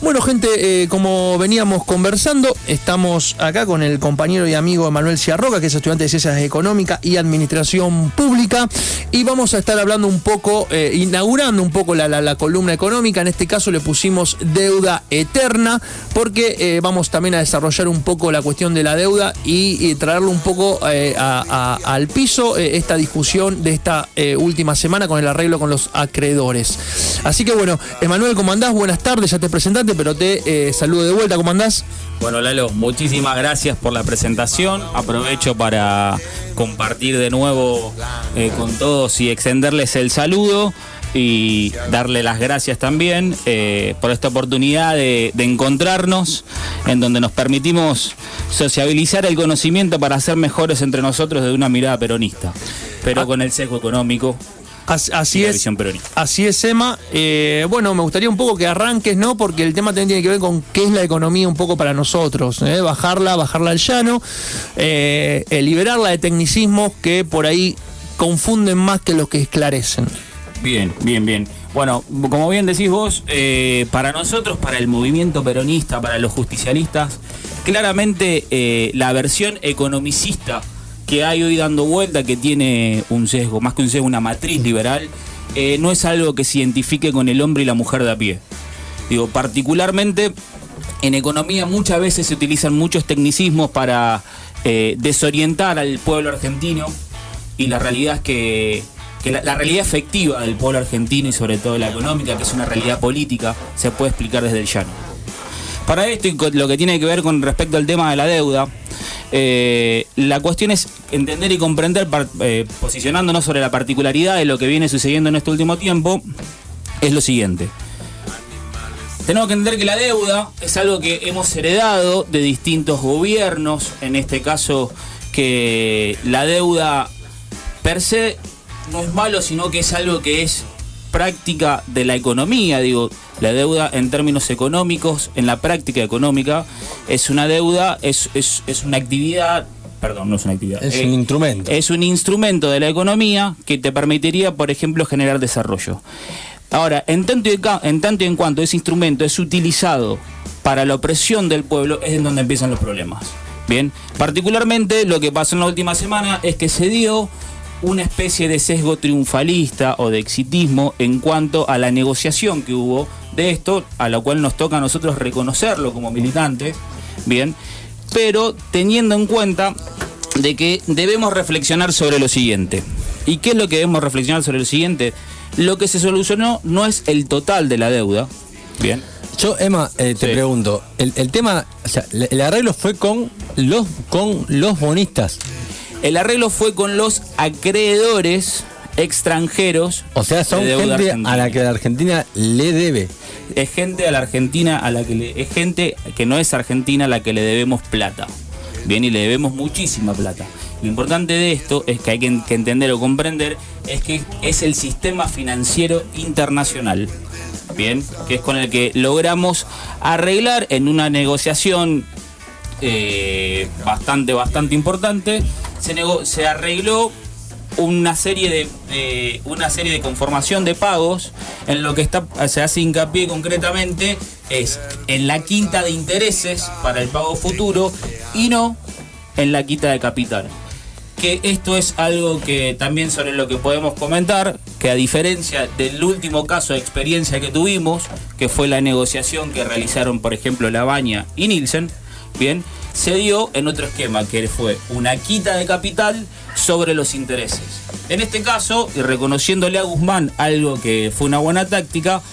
Bueno, gente, como veníamos conversando, estamos acá con el compañero y amigo Emanuel Ciarroca, que es estudiante de Ciencias Económicas y Administración Pública, y vamos a estar hablando un poco, inaugurando un poco la columna económica. En este caso le pusimos deuda eterna, porque vamos también a desarrollar un poco la cuestión de la deuda y traerlo un poco al piso, esta discusión de esta última semana con el arreglo con los acreedores. Así que bueno, Emanuel, ¿cómo andás? Buenas tardes, ya te presentaste, pero te saludo de vuelta. ¿Cómo andás? Bueno, Lalo, muchísimas gracias por la presentación. Aprovecho para compartir de nuevo con todos y extenderles el saludo y darle las gracias también por esta oportunidad de encontrarnos, en donde nos permitimos sociabilizar el conocimiento para ser mejores entre nosotros desde una mirada peronista, pero con el sesgo económico. Así es, Emma. Bueno, me gustaría un poco que arranques, ¿no? Porque el tema también tiene que ver con qué es la economía un poco para nosotros, bajarla al llano, liberarla de tecnicismos que por ahí confunden más que los que esclarecen. Bien. Bueno, como bien decís vos, para nosotros, para el movimiento peronista, para los justicialistas, claramente la versión economicista que hay hoy dando vuelta, que tiene un sesgo, más que un sesgo, una matriz liberal, no es algo que se identifique con el hombre y la mujer de a pie. Digo, particularmente en economía muchas veces se utilizan muchos tecnicismos para desorientar al pueblo argentino, y la realidad es que la realidad efectiva del pueblo argentino, y sobre todo la económica, que es una realidad política, se puede explicar desde el llano. Para esto, y lo que tiene que ver con respecto al tema de la deuda, la cuestión es entender y comprender, posicionándonos sobre la particularidad de lo que viene sucediendo en este último tiempo, es lo siguiente. Tenemos que entender que la deuda es algo que hemos heredado de distintos gobiernos, en este caso que la deuda per se no es malo, sino que es algo que es práctica de la economía. Digo, la deuda en términos económicos, en la práctica económica, es una deuda, es una actividad, perdón, no es una actividad. Es un instrumento. Es un instrumento de la economía que te permitiría, por ejemplo, generar desarrollo. Ahora, en tanto y en cuanto ese instrumento es utilizado para la opresión del pueblo, es en donde empiezan los problemas. Bien, particularmente lo que pasó en la última semana es que se dio una especie de sesgo triunfalista o de exitismo en cuanto a la negociación que hubo de esto, a la cual nos toca a nosotros reconocerlo como militantes, bien, pero teniendo en cuenta de que debemos reflexionar sobre lo siguiente. ¿Y qué es lo que debemos reflexionar sobre lo siguiente? Lo que se solucionó no es el total de la deuda, bien. Yo, Emma, te pregunto, el tema, o sea, el arreglo fue con los bonistas. El arreglo fue con los acreedores extranjeros. O sea, son gente argentina, a la que la Argentina le debe. Es gente a la Argentina a la que es gente que no es argentina a la que le debemos plata. Bien, y le debemos muchísima plata. Lo importante de esto es que hay que entender o comprender es que es el sistema financiero internacional. Bien, que es con el que logramos arreglar en una negociación bastante importante. Se arregló una serie de conformación de pagos, en lo que se hace hincapié concretamente es en la quita de intereses para el pago futuro y no en la quita de capital. Que esto es algo que también sobre lo que podemos comentar, que a diferencia del último caso de experiencia que tuvimos, que fue la negociación que realizaron, por ejemplo, Labaña y Nielsen, bien, se dio en otro esquema, que fue una quita de capital sobre los intereses. En este caso, y reconociéndole a Guzmán algo que fue una buena táctica,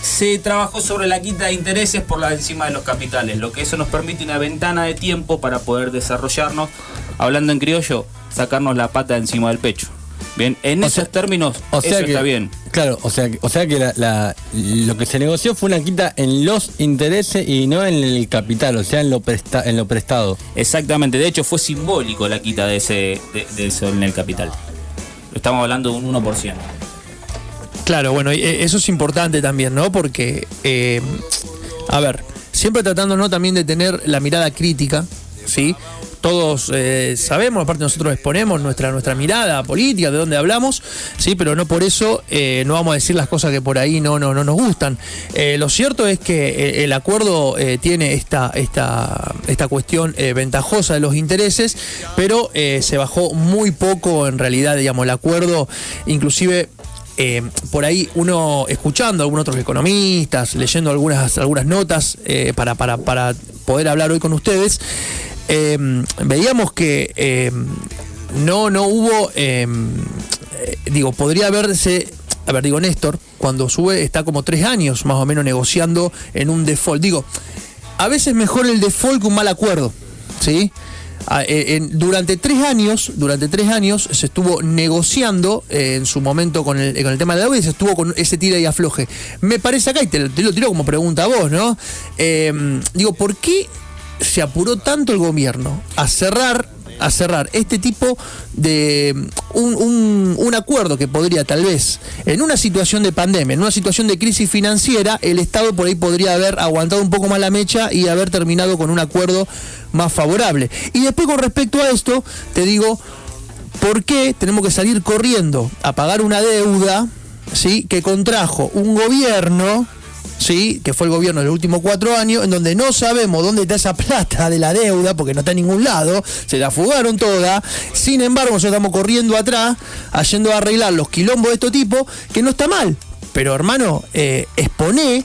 se trabajó sobre la quita de intereses por la encima de los capitales, lo que eso nos permite una ventana de tiempo para poder desarrollarnos, hablando en criollo, sacarnos la pata de encima del pecho. Bien, en esos términos, eso está bien. Claro, o sea que lo que se negoció fue una quita en los intereses y no en el capital, o sea, en lo prestado. Exactamente, de hecho fue simbólico la quita de eso en el capital. Estamos hablando de un 1%. Claro, bueno, eso es importante también, ¿no? Porque, a ver, siempre tratándonos también de tener la mirada crítica, ¿sí? Todos sabemos, aparte nosotros exponemos nuestra mirada política, de dónde hablamos, sí, pero no por eso no vamos a decir las cosas que por ahí no nos gustan. Lo cierto es que el acuerdo tiene esta cuestión ventajosa de los intereses, pero se bajó muy poco en realidad, digamos, el acuerdo, inclusive. Por ahí uno escuchando a algunos otros economistas, leyendo algunas notas para poder hablar hoy con ustedes, veíamos que no hubo, podría haberse, Néstor, cuando sube está como 3 años más o menos negociando en un default. A veces mejor el default que un mal acuerdo, ¿sí? Durante 3 años se estuvo negociando en su momento con el tema de la deuda y se estuvo con ese tira y afloje. Me parece acá, y te lo tiro como pregunta a vos, ¿no? ¿Por qué se apuró tanto el gobierno a cerrar este tipo de un acuerdo que podría tal vez, en una situación de pandemia, en una situación de crisis financiera, el Estado por ahí podría haber aguantado un poco más la mecha y haber terminado con un acuerdo más favorable? Y después, con respecto a esto, te digo, ¿por qué tenemos que salir corriendo a pagar una deuda, ¿sí?, que contrajo un gobierno, sí, que fue el gobierno de los últimos 4 años, en donde no sabemos dónde está esa plata de la deuda, porque no está en ningún lado, se la fugaron toda? Sin embargo, nosotros estamos corriendo atrás, yendo a arreglar los quilombos de estos tipos, que no está mal, pero hermano, exponé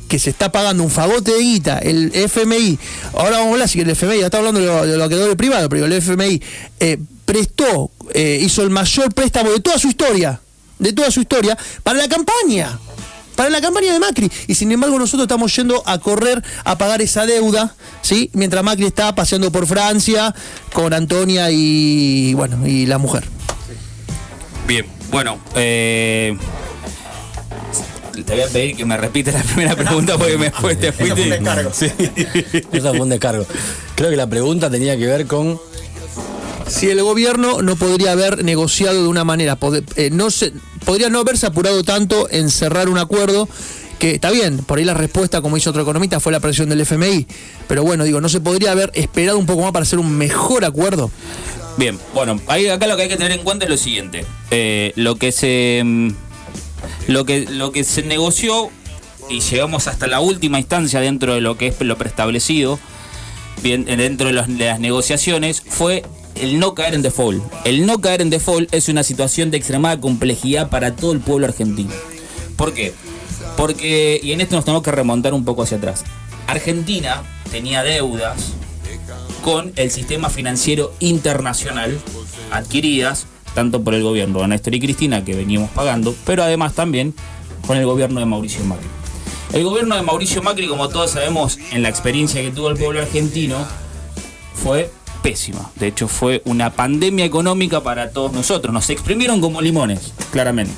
que se está pagando un fagote de guita, el FMI, ahora vamos a hablar, si que el FMI, ya está hablando de lo que doble privado, pero el FMI hizo el mayor préstamo de toda su historia, para la campaña de Macri, y sin embargo nosotros estamos yendo a correr a pagar esa deuda, ¿sí?, mientras Macri está paseando por Francia con Antonia y la mujer. Bien, bueno, te voy a pedir que me repites la primera pregunta porque me fuiste. Eso fue un descargo. Sí. Eso fue un descargo. Creo que la pregunta tenía que ver con si el gobierno no podría haber negociado de una manera, podría no haberse apurado tanto en cerrar un acuerdo, que está bien, por ahí la respuesta, como hizo otro economista, fue la presión del FMI, pero no se podría haber esperado un poco más para hacer un mejor acuerdo. Bien, bueno, acá lo que hay que tener en cuenta es lo siguiente, lo que se negoció y llegamos hasta la última instancia dentro de lo que es lo preestablecido, bien, dentro de las negociaciones, fue el no caer en default. El no caer en default es una situación de extremada complejidad para todo el pueblo argentino. ¿Por qué? Porque, y en esto nos tenemos que remontar un poco hacia atrás, Argentina tenía deudas con el sistema financiero internacional adquiridas tanto por el gobierno de Néstor y Cristina, que veníamos pagando, pero además también con el gobierno de Mauricio Macri. El gobierno de Mauricio Macri, como todos sabemos, en la experiencia que tuvo el pueblo argentino, fue pésima. De hecho, fue una pandemia económica para todos nosotros. Nos exprimieron como limones, claramente.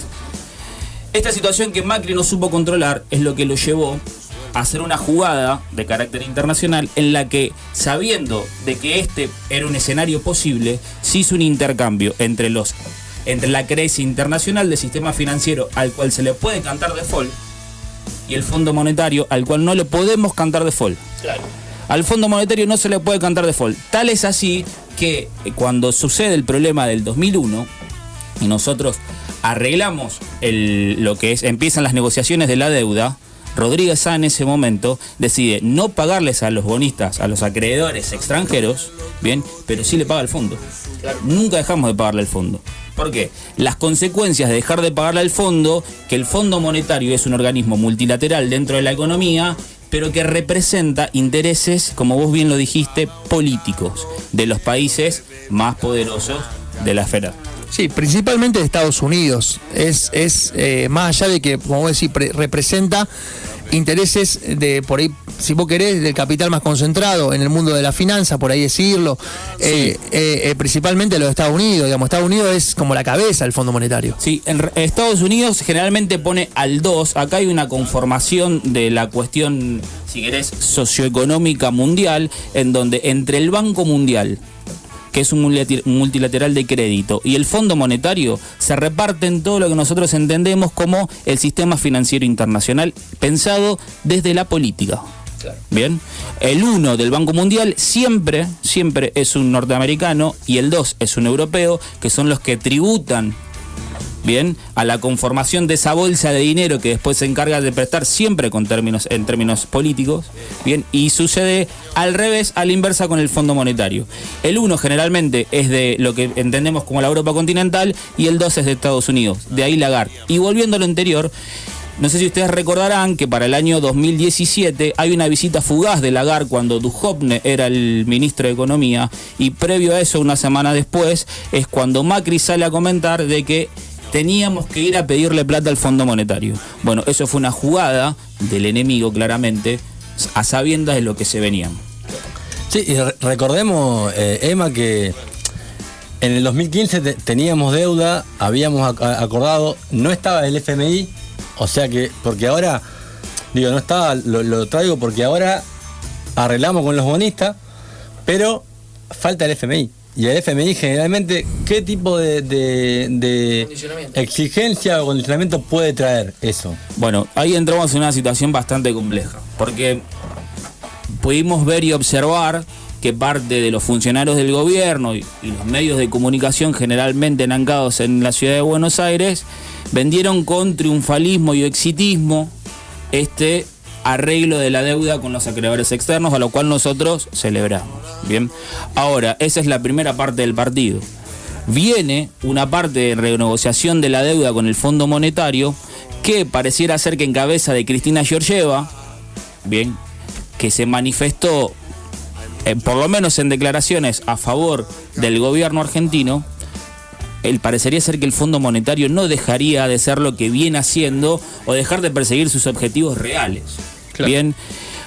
Esta situación que Macri no supo controlar es lo que lo llevó a hacer una jugada de carácter internacional en la que, sabiendo de que este era un escenario posible, se hizo un intercambio entre la creencia internacional del sistema financiero al cual se le puede cantar default y el Fondo Monetario al cual no le podemos cantar default. Claro. Al Fondo Monetario no se le puede cantar default. Tal es así que cuando sucede el problema del 2001 y nosotros arreglamos lo que empiezan las negociaciones de la deuda, Rodríguez Sá en ese momento decide no pagarles a los bonistas, a los acreedores extranjeros, bien, pero sí le paga al fondo. Claro. Nunca dejamos de pagarle al fondo. ¿Por qué? Las consecuencias de dejar de pagarle al fondo, que el Fondo Monetario es un organismo multilateral dentro de la economía, pero que representa intereses, como vos bien lo dijiste, políticos de los países más poderosos de la esfera. Sí, principalmente de Estados Unidos. Es más allá de que, como vos decís, representa intereses de, por ahí, si vos querés, del capital más concentrado en el mundo de la finanza, por ahí decirlo, sí. Principalmente los Estados Unidos, digamos, Estados Unidos es como la cabeza del Fondo Monetario. Sí, en Estados Unidos generalmente pone al 2, acá hay una conformación de la cuestión, si querés, socioeconómica mundial, en donde entre el Banco Mundial, que es un multilateral de crédito, y el Fondo Monetario, se reparten todo lo que nosotros entendemos como el sistema financiero internacional pensado desde la política. Claro. Bien, el 1 del Banco Mundial siempre es un norteamericano y el 2 es un europeo, que son los que tributan, bien, a la conformación de esa bolsa de dinero que después se encarga de prestar siempre en términos políticos, bien, y sucede al revés, a la inversa con el Fondo Monetario. El 1 generalmente es de lo que entendemos como la Europa continental y el 2 es de Estados Unidos, de ahí Lagarde. Y volviendo a lo anterior, no sé si ustedes recordarán que para el año 2017 hay una visita fugaz de Lagarde cuando Duhovne era el ministro de Economía, y previo a eso, una semana después, es cuando Macri sale a comentar de que teníamos que ir a pedirle plata al Fondo Monetario. Bueno, eso fue una jugada del enemigo, claramente, a sabiendas de lo que se venían. Sí, y recordemos, Emma, que en el 2015 teníamos deuda, habíamos acordado, no estaba el FMI, o sea que, porque ahora, digo, no estaba, lo traigo porque ahora arreglamos con los bonistas, pero falta el FMI. Y el FMI generalmente, ¿qué tipo de exigencia o condicionamiento puede traer eso? Bueno, ahí entramos en una situación bastante compleja, porque pudimos ver y observar que parte de los funcionarios del gobierno y los medios de comunicación generalmente enancados en la ciudad de Buenos Aires vendieron con triunfalismo y exitismo este arreglo de la deuda con los acreedores externos, a lo cual nosotros celebramos. Bien, ahora, esa es la primera parte del partido. Viene una parte de renegociación de la deuda con el Fondo Monetario que pareciera ser que en cabeza de Cristina Georgieva, bien, que se manifestó por lo menos en declaraciones a favor del gobierno argentino. Parecería ser que el Fondo Monetario no dejaría de ser lo que viene haciendo o dejar de perseguir sus objetivos reales. Claro. Bien,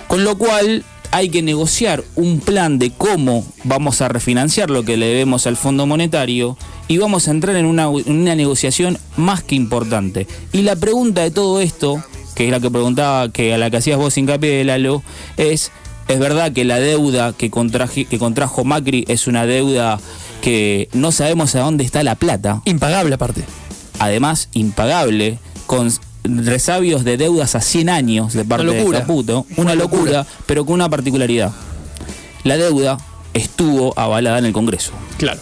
con lo cual hay que negociar un plan de cómo vamos a refinanciar lo que le debemos al Fondo Monetario y vamos a entrar en una negociación más que importante. Y la pregunta de todo esto, que es la que preguntaba, que a la que hacías vos hincapié, Lalo, es verdad que la deuda que contrajo Macri es una deuda que no sabemos a dónde está la plata. Impagable aparte. Además, impagable, con resabios de deudas a 100 años de parte de Caputo. Una locura, pero con una particularidad. La deuda estuvo avalada en el Congreso. Claro.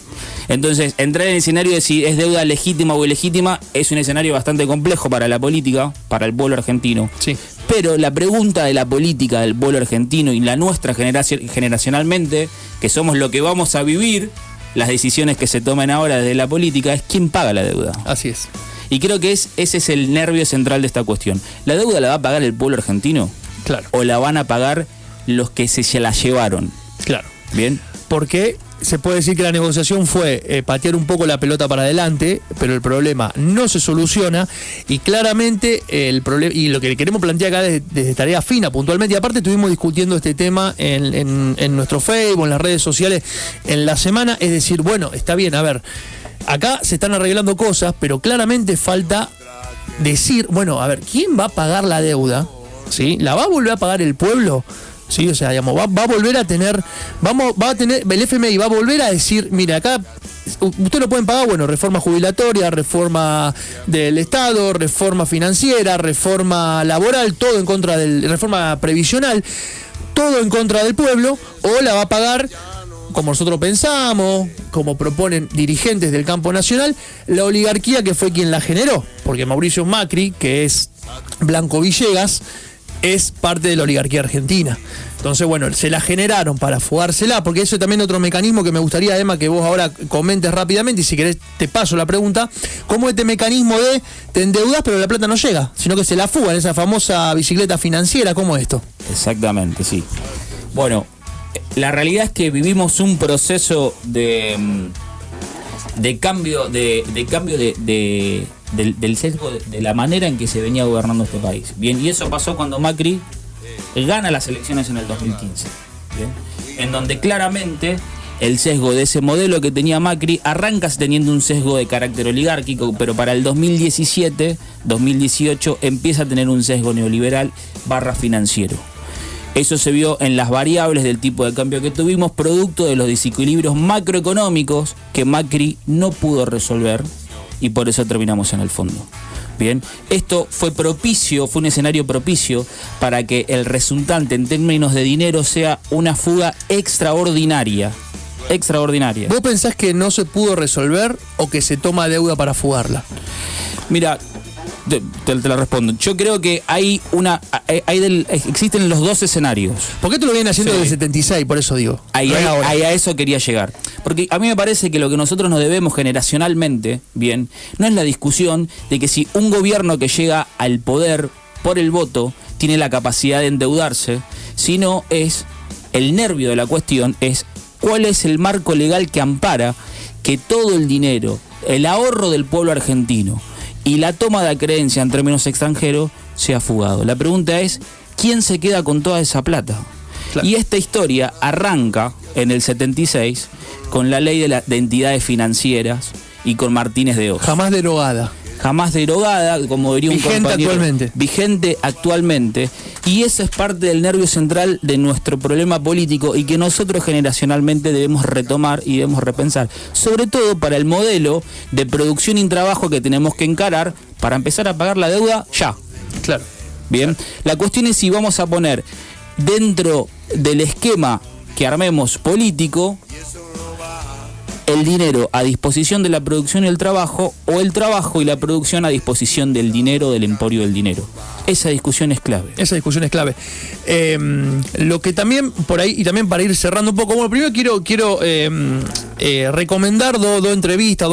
Entonces, entrar en el escenario de si es deuda legítima o ilegítima es un escenario bastante complejo para la política, para el pueblo argentino. Sí. Pero la pregunta de la política del pueblo argentino y la nuestra generacionalmente, que somos lo que vamos a vivir, las decisiones que se tomen ahora desde la política, es quién paga la deuda. Así es. Y creo que ese es el nervio central de esta cuestión. ¿La deuda la va a pagar el pueblo argentino? Claro. ¿O la van a pagar los que se la llevaron? Claro. Bien. Porque se puede decir que la negociación fue patear un poco la pelota para adelante, pero el problema no se soluciona y claramente el problema, y lo que queremos plantear acá desde Tarea Fina puntualmente, y aparte estuvimos discutiendo este tema en nuestro Facebook, en las redes sociales en la semana, es decir, bueno, está bien, a ver, acá se están arreglando cosas, pero claramente falta decir, bueno, a ver, ¿quién va a pagar la deuda? ¿Sí? ¿La va a volver a pagar el pueblo? Sí, o sea, digamos, va a volver a tener, el FMI va a volver a decir, mira, acá ustedes lo pueden pagar, bueno, reforma jubilatoria, reforma del Estado, reforma financiera, reforma laboral, todo en contra reforma previsional, todo en contra del pueblo, o la va a pagar, como nosotros pensamos, como proponen dirigentes del campo nacional, la oligarquía que fue quien la generó, porque Mauricio Macri, que es Blanco Villegas, es parte de la oligarquía argentina. Entonces, bueno, se la generaron para fugársela, porque eso es también otro mecanismo que me gustaría, Emma, que vos ahora comentes rápidamente, y si querés te paso la pregunta, ¿cómo este mecanismo de te endeudas pero la plata no llega, sino que se la fugan, esa famosa bicicleta financiera? ¿Cómo es esto? Exactamente, sí. Bueno, la realidad es que vivimos un proceso de cambio del sesgo de la manera en que se venía gobernando este país. Bien, y eso pasó cuando Macri gana las elecciones en el 2015. Bien, en donde claramente el sesgo de ese modelo que tenía Macri arranca teniendo un sesgo de carácter oligárquico, pero para el 2017, 2018 empieza a tener un sesgo neoliberal / financiero. Eso se vio en las variables del tipo de cambio que tuvimos, producto de los desequilibrios macroeconómicos que Macri no pudo resolver, y por eso terminamos en el fondo. Bien, esto fue un escenario propicio para que el resultante en términos de dinero sea una fuga extraordinaria. ¿Vos pensás que no se pudo resolver o que se toma deuda para fugarla? Mira, te la respondo. Yo creo que existen los dos escenarios. ¿Por qué te lo vienen haciendo desde el 76? Por eso digo. Ahí a eso quería llegar. Porque a mí me parece que lo que nosotros nos debemos generacionalmente, bien, no es la discusión de que si un gobierno que llega al poder por el voto tiene la capacidad de endeudarse, sino es el nervio de la cuestión, es cuál es el marco legal que ampara que todo el dinero, el ahorro del pueblo argentino y la toma de creencia en términos extranjeros sea fugado. La pregunta es, ¿quién se queda con toda esa plata? Claro. Y esta historia arranca en el 76 con la ley de entidades financieras y con Martínez de Oz. Jamás derogada, como diría un compañero. Vigente actualmente. Y eso es parte del nervio central de nuestro problema político y que nosotros generacionalmente debemos retomar y debemos repensar. Sobre todo para el modelo de producción y trabajo que tenemos que encarar para empezar a pagar la deuda ya. Claro. Bien. La cuestión es si vamos a poner dentro del esquema que armemos político el dinero a disposición de la producción y el trabajo, o el trabajo y la producción a disposición del dinero, del emporio del dinero. Esa discusión es clave. Lo que también por ahí, y también para ir cerrando un poco, bueno, primero quiero recomendar dos entrevistas,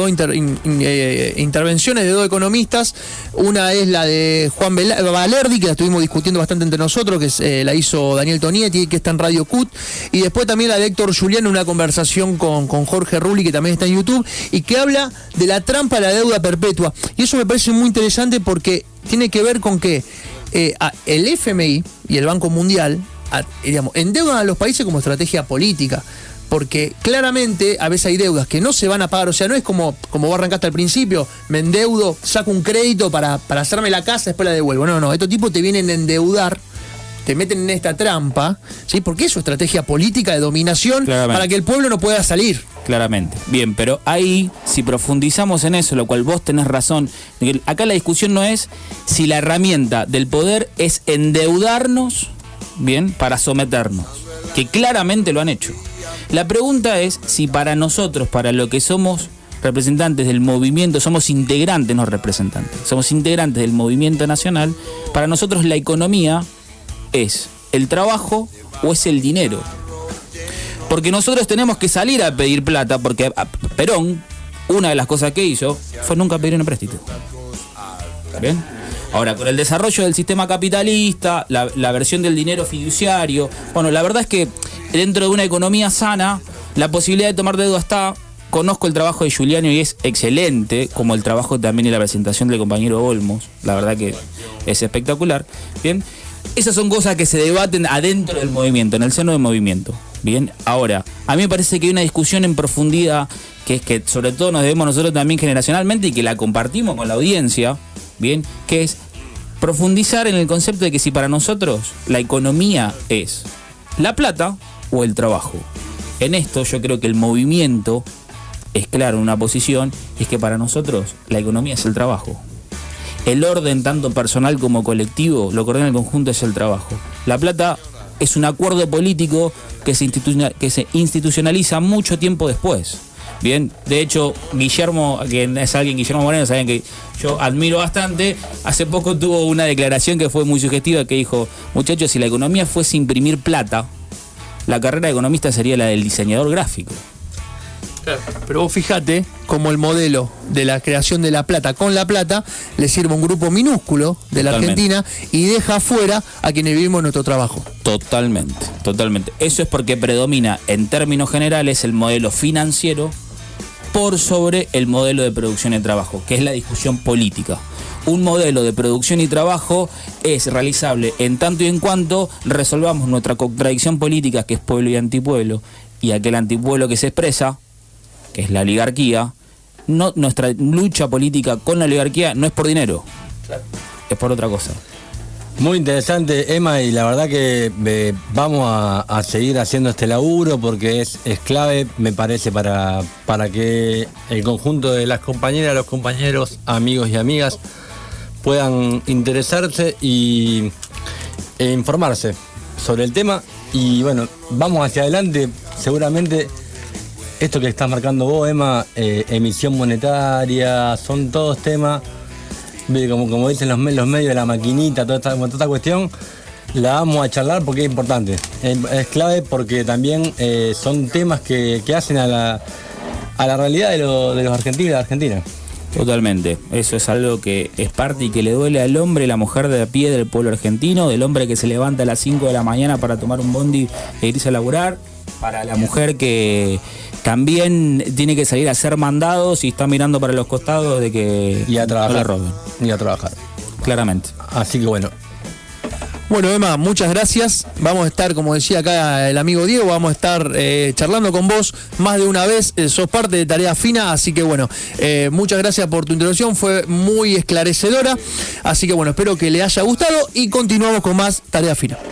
intervenciones de dos economistas. Una es la de Juan Valerdi, que la estuvimos discutiendo bastante entre nosotros, que la hizo Daniel Tonietti, que está en Radio CUT, y después también la de Héctor Julián, una conversación con Jorge Rulli, que también está en YouTube, y que habla de la trampa de la deuda perpetua. Y eso me parece muy interesante porque tiene que ver con que el FMI y el Banco Mundial endeudan a los países como estrategia política, porque claramente a veces hay deudas que no se van a pagar. O sea, no es como vos arrancaste al principio, me endeudo, saco un crédito para hacerme la casa, después la devuelvo. No, estos tipos te vienen a endeudar, te meten en esta trampa, ¿sí? Porque es su estrategia política de dominación para que el pueblo no pueda salir. Claramente. Bien, pero ahí, si profundizamos en eso, lo cual vos tenés razón, acá la discusión no es si la herramienta del poder es endeudarnos, bien, para someternos, que claramente lo han hecho. La pregunta es si para nosotros, para lo que somos representantes del movimiento, somos integrantes, no representantes, somos integrantes del movimiento nacional, para nosotros la economía es el trabajo o es el dinero. Porque nosotros tenemos que salir a pedir plata, porque Perón, una de las cosas que hizo fue nunca pedir un empréstito. ¿Bien? Ahora, con el desarrollo del sistema capitalista, la versión del dinero fiduciario, bueno, la verdad es que dentro de una economía sana, la posibilidad de tomar deuda está. Conozco el trabajo de Giuliano y es excelente, como el trabajo también y la presentación del compañero Olmos, la verdad que es espectacular. Bien, esas son cosas que se debaten adentro del movimiento, en el seno del movimiento. Bien, ahora, a mí me parece que hay una discusión en profundidad, que es que sobre todo nos debemos nosotros también generacionalmente y que la compartimos con la audiencia, bien, que es profundizar en el concepto de que si para nosotros la economía es la plata o el trabajo. En esto yo creo que el movimiento es claro, una posición, es que para nosotros la economía es el trabajo. El orden, tanto personal como colectivo, lo que ordena el conjunto es el trabajo. La plata es un acuerdo político que se institucionaliza mucho tiempo después. Bien, de hecho, Guillermo Moreno, saben que yo admiro bastante, hace poco tuvo una declaración que fue muy sugestiva, que dijo: muchachos, si la economía fuese imprimir plata, la carrera de economista sería la del diseñador gráfico. Pero vos fijate como el modelo de la creación de la plata con la plata le sirve a un grupo minúsculo de la Argentina y deja afuera a quienes vivimos nuestro trabajo. Totalmente. Eso es porque predomina en términos generales el modelo financiero por sobre el modelo de producción y trabajo, que es la discusión política. Un modelo de producción y trabajo es realizable en tanto y en cuanto resolvamos nuestra contradicción política, que es pueblo y antipueblo, y aquel antipueblo que se expresa, que es la oligarquía. Nuestra lucha política con la oligarquía no es por dinero, es por otra cosa. Muy interesante, Emma, y la verdad que vamos a seguir haciendo este laburo porque es clave, me parece, para que el conjunto de las compañeras, los compañeros, amigos y amigas puedan interesarse e informarse sobre el tema. Y bueno, vamos hacia adelante. Seguramente esto que estás marcando vos, Emma, emisión monetaria, son todos temas, como dicen los medios de la maquinita, toda esta cuestión, la vamos a charlar porque es importante. Es clave porque también son temas que hacen a la realidad de los argentinos y de la Argentina. Totalmente, eso es algo que es parte y que le duele al hombre y la mujer de a pie del pueblo argentino, del hombre que se levanta a las 5 de la mañana para tomar un bondi e irse a laburar, para la mujer que también tiene que salir a hacer mandados y está mirando para los costados de que y a trabajar, no la roben. Y a trabajar. Claramente. Así que bueno. Bueno, Emma, muchas gracias. Vamos a estar, como decía acá el amigo Diego, vamos a estar charlando con vos más de una vez. Sos parte de Tarea Fina, así que bueno, muchas gracias por tu introducción, fue muy esclarecedora. Así que bueno, espero que le haya gustado y continuamos con más Tarea Fina.